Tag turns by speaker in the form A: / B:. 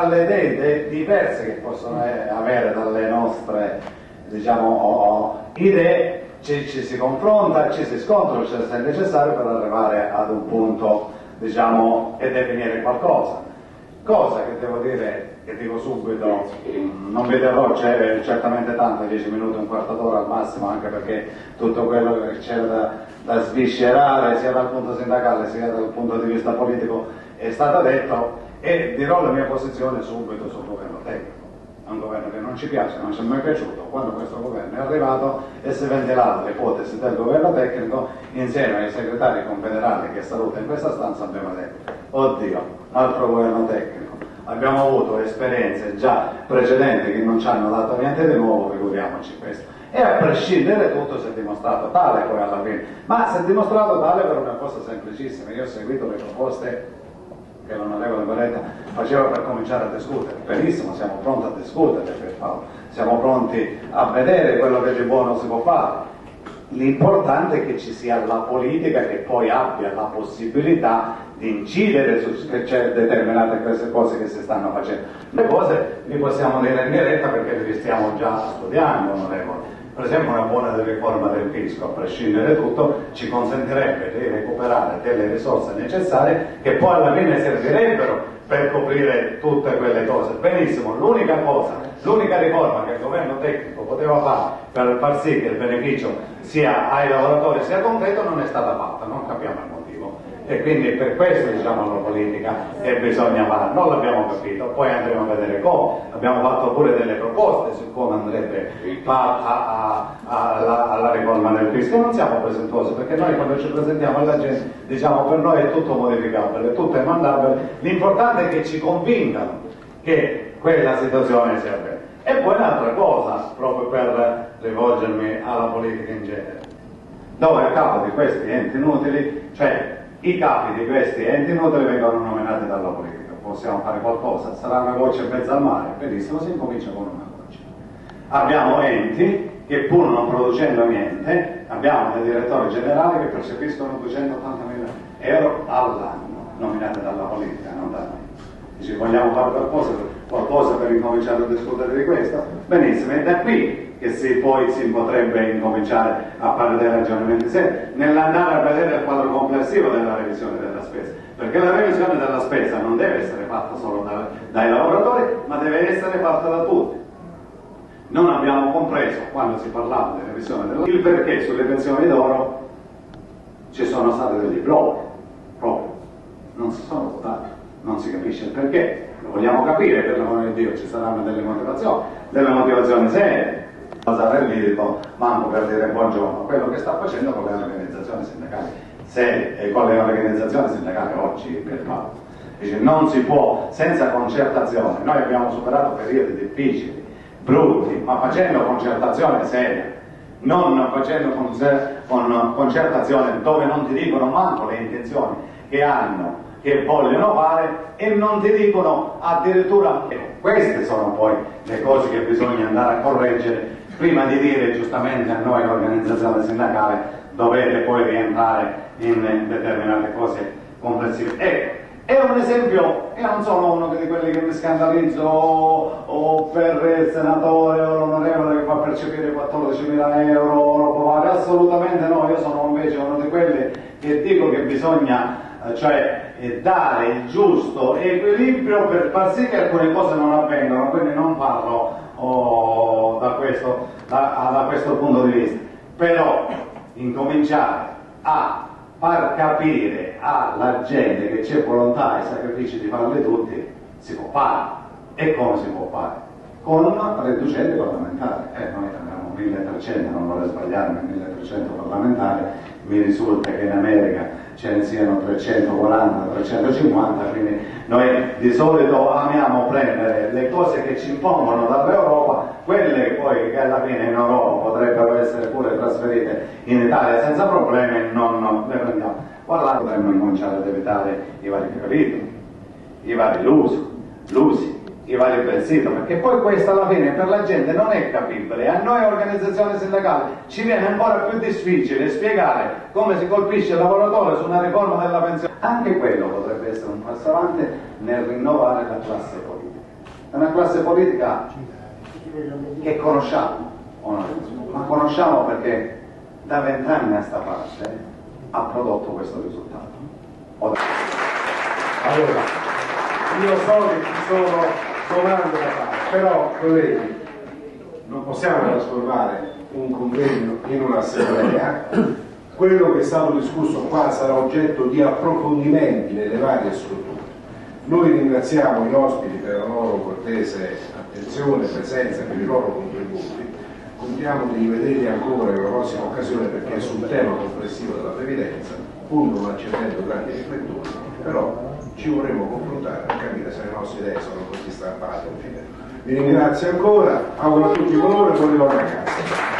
A: alle idee diverse che possono avere dalle nostre, diciamo, idee, ci si confronta, ci si scontra, se è necessario, per arrivare ad un punto, diciamo, e definire qualcosa. Cosa che devo dire, che dico subito, non vi terrò certamente tanto, 10 minuti, un quarto d'ora al massimo, anche perché tutto quello che c'era da sviscerare, sia dal punto sindacale sia dal punto di vista politico, è stato detto, e dirò la mia posizione subito sul governo tecnico. È un governo che non ci piace, non ci è mai piaciuto. Quando questo governo è arrivato e si è ventilato l'ipotesi del governo tecnico, insieme ai segretari confederali che saluto in questa stanza, abbiamo detto: oddio, altro governo tecnico. Abbiamo avuto esperienze già precedenti che non ci hanno dato niente di nuovo, figuriamoci questo. E a prescindere tutto si è dimostrato tale poi alla fine, ma si è dimostrato tale per una cosa semplicissima. Io ho seguito le proposte che l'onorevole Baretta faceva per cominciare a discutere. Benissimo, siamo pronti a discutere, per favore. Siamo pronti a vedere quello che di buono si può fare. L'importante è che ci sia la politica che poi abbia la possibilità di incidere su determinate queste cose che si stanno facendo. Le cose li possiamo dire in diretta perché le stiamo già studiando, onorevole. Per esempio una buona riforma del fisco, a prescindere da tutto, ci consentirebbe di recuperare delle risorse necessarie che poi alla fine servirebbero per coprire tutte quelle cose. Benissimo, l'unica riforma che il governo tecnico poteva fare per far sì che il beneficio sia ai lavoratori sia concreto non è stata fatta, non capiamo il motivo. E quindi per questo, diciamo, la politica che bisogna fare, non l'abbiamo capito, poi andremo a vedere come. Abbiamo fatto pure delle proposte su come andrebbe fatta alla riforma del fisco. Non siamo presuntuosi, perché noi quando ci presentiamo alla gente, diciamo, per noi è tutto modificabile, tutto è mandabile, l'importante è che ci convincano che quella situazione sia vera. E poi un'altra cosa, proprio per rivolgermi alla politica in genere, dove a capo di questi enti inutili, cioè i capi di questi enti inutili vengono nominati dalla politica. Possiamo fare qualcosa? Sarà una goccia in mezzo al mare? Benissimo, si incomincia con una goccia. Abbiamo enti che pur non producendo niente, abbiamo dei direttori generali che percepiscono 280.000 euro all'anno, nominati dalla politica, non da noi. Dice, vogliamo fare qualcosa per incominciare a discutere di questo? Benissimo, è da qui che poi si potrebbe incominciare a fare dei ragionamenti seri, nell'andare a vedere il quadro complessivo della revisione della spesa, perché la revisione della spesa non deve essere fatta solo dai lavoratori, ma deve essere fatta da tutti. Non abbiamo compreso, quando si parlava di revisione della il perché sulle pensioni d'oro ci sono stati degli blocchi, proprio, non si sono votati. Non si capisce il perché, lo vogliamo capire, per l'amore di Dio, ci saranno delle motivazioni serie. Cosa per merito, manco per dire buongiorno, quello che sta facendo con le organizzazioni sindacali serie e con le organizzazioni sindacali oggi per fatto. Dice, non si può, senza concertazione, noi abbiamo superato periodi difficili, brutti, ma facendo concertazione seria, non facendo concertazione dove non ti dicono manco le intenzioni che hanno, che vogliono fare, e non ti dicono addirittura. Queste sono poi le cose che bisogna andare a correggere prima di dire giustamente a noi l'organizzazione sindacale dovete poi rientrare in determinate cose complessive. Ecco, è un esempio, io non sono uno di quelli che mi scandalizzo o per il senatore o l'onorevole che fa percepire 14.000 euro o roba varia, assolutamente no. Io sono invece uno di quelli che dico che bisogna dare il giusto equilibrio per far sì che alcune cose non avvengano, quindi non parlo da questo punto di vista, però incominciare a far capire alla gente che c'è volontà e sacrifici di farli tutti, si può fare. E come si può fare? Con riducenti parlamentari. Noi abbiamo 1300, non vorrei sbagliarmi, 1300 parlamentari, mi risulta che in America ce ne siano 340, 350, quindi noi di solito amiamo prendere le cose che ci impongono dall'Europa, quelle poi che alla fine in Europa potrebbero essere pure trasferite in Italia senza problemi, non le prendiamo. Guardate, potremmo incominciare ad evitare i vari capitoli, i vari l'usi, i vari pensiti, perché poi questo alla fine per la gente non è capibile. A noi organizzazioni sindacali ci viene ancora più difficile spiegare come si colpisce il lavoratore su una riforma della pensione. Anche quello potrebbe essere un passo avanti nel rinnovare la classe politica. È una classe politica che conosciamo, ma conosciamo perché da 20 anni a sta parte ha prodotto questo risultato.
B: Allora, io so che ci sono domande da fare, però colleghi, non possiamo trasformare un convegno in un'assemblea. Quello che è stato discusso qua sarà oggetto di approfondimenti nelle varie strutture. Noi ringraziamo gli ospiti per la loro cortese attenzione, presenza, per i loro contributi. Contiamo di rivederli ancora in una prossima occasione perché sul tema complessivo della previdenza, pur non accendendo grandi riflettori, però ci vorremmo confrontare per capire se le nostre idee sono così strappate o fine. Vi ringrazio ancora, auguro a tutti buon lavoro e buon ritorno a casa.